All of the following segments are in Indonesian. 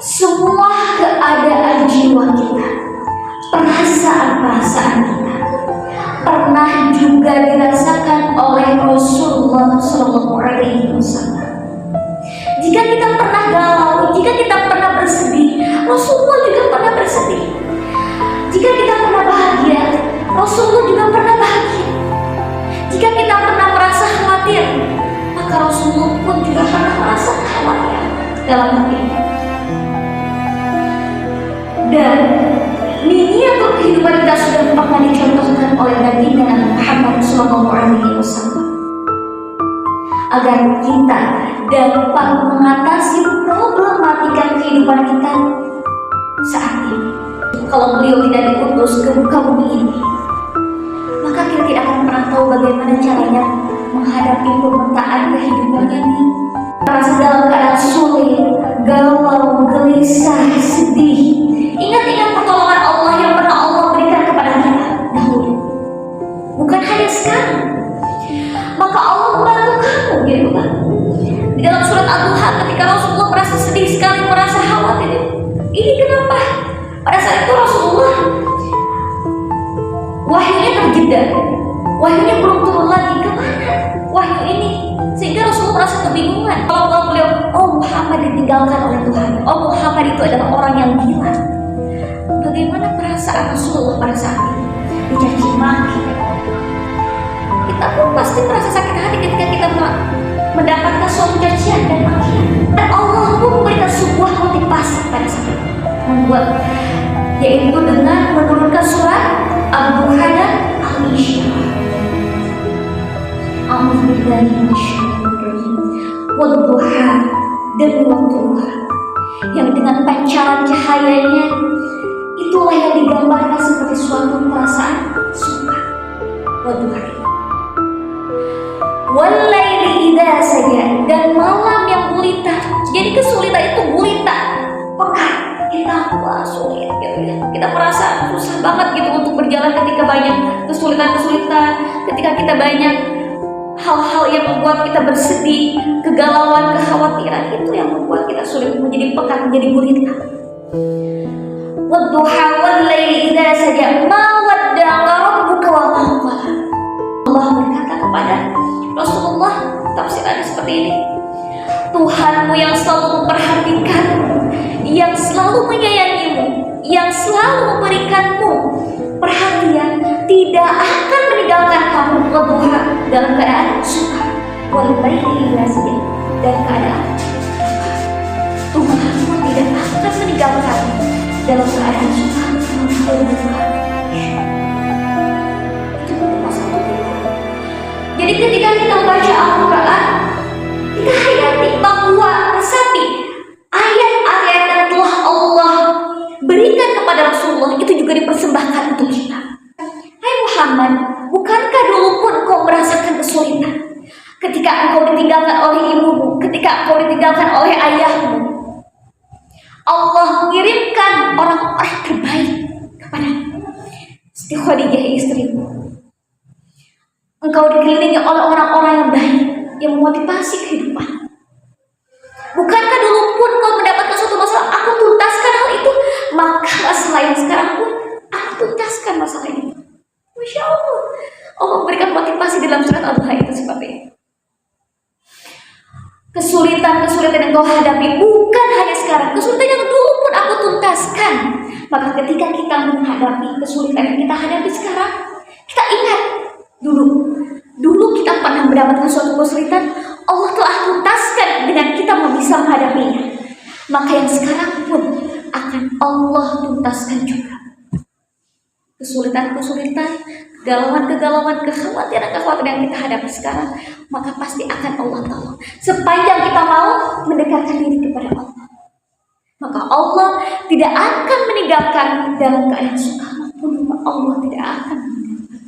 semua keadaan jiwa kita, perasaan-perasaan kita pernah juga dirasakan oleh Rasulullah SAW. Jika kita pernah galau, jika kita pernah bersedih, Rasulullah juga pernah bersedih. Jika kita pernah bahagia, Rasulullah juga pernah bahagia. Jika kita pernah merasa khawatir, maka Rasulullah pun juga pernah merasa khawatir dalam hati. Dan miniatur kehidupan kita sudah pernah dicontohkan oleh Nabi Muhammad SAW agar kita dapat mengatasi problematika kehidupan kita saat ini. Kalau beliau tidak diutus ke muka bumi ini, maka kita tidak akan pernah tahu bagaimana caranya menghadapi permintaan kehidupannya ini. Merasa dalam keadaan sulit, galau, gelisah, sedih, ingat-ingat pertolongan Allah yang pernah Allah berikan kepada kita dahulu, bukan hanya sekarang. Maka Allah membantu kamu, gitu kan? Di dalam surat Al-Duha, ketika Rasulullah merasa sedih sekali, merasa khawatir, ini kenapa? Pada saat itu Rasulullah wahyunya terjeda, wahyunya belum turun lagi. Kemana wahyu ini? Sehingga Rasulullah merasa kebingungan. Kalau beliau, oh Muhammad ditinggalkan oleh Tuhan, oh Muhammad itu adalah orang yang gila. Bagaimana perasaan Rasulullah pada saat itu? Dicaci maki. Kita pun pasti merasa sakit hati ketika kita mendapatkan suatu cacian dan makian. Dan Allah pun memberikan sebuah motivasi pada saat itu, membuat, yaitu dengan menurunkan surat Al-Duha dan Al-Isyrah. A'udzubillahi minasyaitonir Wad-duha, dan waktu duha, yang dengan pancaran cahayanya itulah yang digambarkan seperti suatu perasaan suka. Wad-duha, wal-laili idza saja, dan malam yang gulita. Jadi kesulitan itu gulita, pekat. Kita sulit gitu ya. Kita merasa susah banget gitu untuk berjalan ketika banyak kesulitan-kesulitan, ketika kita banyak hal-hal yang membuat kita bersedih, kegalauan, kekhawatiran, itu yang membuat kita sulit, menjadi pekat, menjadi gulita. Wadduha wal-laili idza saja, ma wadda'aka rabbuka wa ma qala. Allah berkata kepada Rasulullah, tafsirannya seperti ini: Tuhanmu yang selalu memperhatikanmu, yang selalu menyayangimu, yang selalu memberikanmu perhatian, tidak akan meninggalkan kamu. Wadduha, dalam keadaan suka, wal-laili idza saja, dalam keadaan Tuhanmu tidak akan meninggalkanmu dalam keadaan suka atau duka. Itu maksudnya. Jadi ketika kita membaca Al-Quran, kita hayati bahwa resapi ayat-ayat yang telah Allah berikan kepada Rasulullah itu juga dipersembahkan untuk kita. Hai Muhammad, bukankah dulu pun kau merasakan kesulitan ketika engkau ditinggalkan oleh ibumu, ketika engkau ditinggalkan oleh ayahmu? Allah mengirimkan orang-orang terbaik kepadamu, Siti Khadijah istrimu. Engkau dikelilingi oleh orang-orang yang baik, yang memotivasi kehidupan. Bukankah dulu pun kau mendapatkan suatu masalah, aku tuntaskan hal itu, maka masalah yang sekarang pun aku tuntaskan masalah itu. Masya Allah, Allah memberikan motivasi dalam surat Al-Duha itu seperti itu. Kesulitan-kesulitan yang kau hadapi bukan hanya sekarang, kesulitan yang dulu pun aku tuntaskan. Maka ketika kita menghadapi kesulitan yang kita hadapi sekarang, kita ingat dulu kita pernah mendapatkan suatu kesulitan, Allah telah tuntaskan dengan kita bisa menghadapinya. Maka yang sekarang pun akan Allah tuntaskan juga. Kesulitan-kesulitan, kegalauan-kegalauan, kekhawatiran-kekhawatiran yang kita hadapi sekarang, maka pasti akan Allah tolong. Sepanjang kita mau mendekatkan diri kepada Allah, maka Allah tidak akan meninggalkan dalam keadaan suka maupun duka. Allah tidak akan meninggalkan.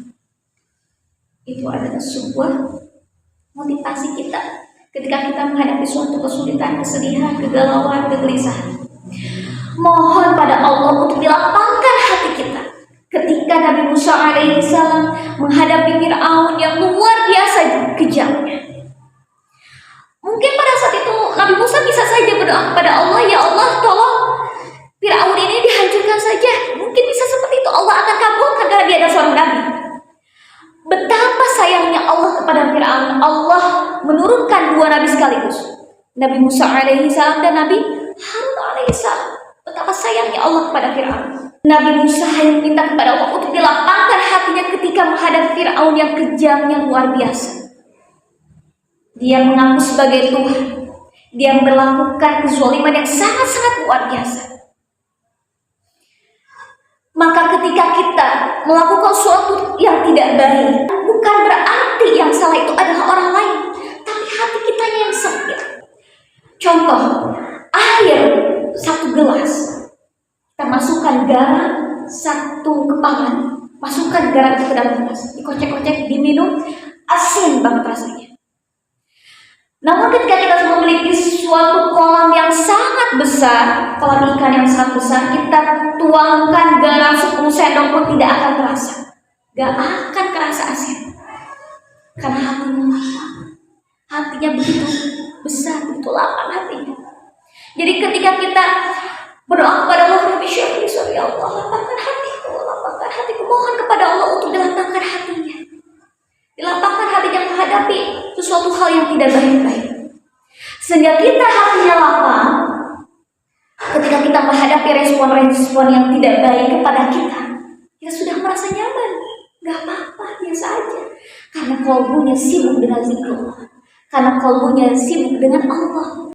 Itu adalah sebuah motivasi kita ketika kita menghadapi suatu kesulitan, kesedihan, kegalauan, kegelisahan. Mohon pada Allah untuk dilapangkan hati kita. Ketika Nabi Musa alaihissalam menghadapi Fir'aun yang luar biasa kejamnya, mungkin pada saat itu Nabi Musa bisa saja berdoa kepada Allah, ya Allah tolong Nabi Musa alaihi salam dan Nabi Harun alaihi salam. Betapa sayangnya Allah kepada Fir'aun. Nabi Musa hanya minta kepada Allah untuk dilapangkan hatinya ketika menghadapi Fir'aun yang kejam, yang luar biasa. Dia mengaku sebagai Tuhan. Dia melakukan kezaliman yang sangat-sangat luar biasa. Maka ketika kita melakukan sesuatu yang tidak baik, bukan berarti yang salah itu adalah orang lain, tapi hati kitanya yang sakit. Contoh, air 1 gelas, kita masukkan garam 1 kepangan, masukkan garam ke dalam gelas, dikocek-kocek, diminum, asin banget rasanya. Namun ketika kita memiliki suatu kolam yang sangat besar, kolam ikan yang sangat besar, kita tuangkan garam 10 sendok pun tidak akan terasa. Gak akan terasa asin. Karena hatinya lapang. Hatinya begitu besar, begitu lapang hatinya. Jadi ketika kita berdoa kepada Allah, Rabbi syrah li sadri, ya Allah, lapangkan hatiku, mohon kepada Allah untuk dilapangkan hatinya. Dilapangkan hatinya menghadapi sesuatu hal yang tidak baik-baik. Sehingga kita hatinya lapang ketika kita menghadapi respon-respon yang tidak baik kepada kita. Kita sudah merasa nyaman. Gak apa-apa, biasa aja. Karena kalbunya sibuk dengan zikir, karena kalbunya sibuk dengan Allah.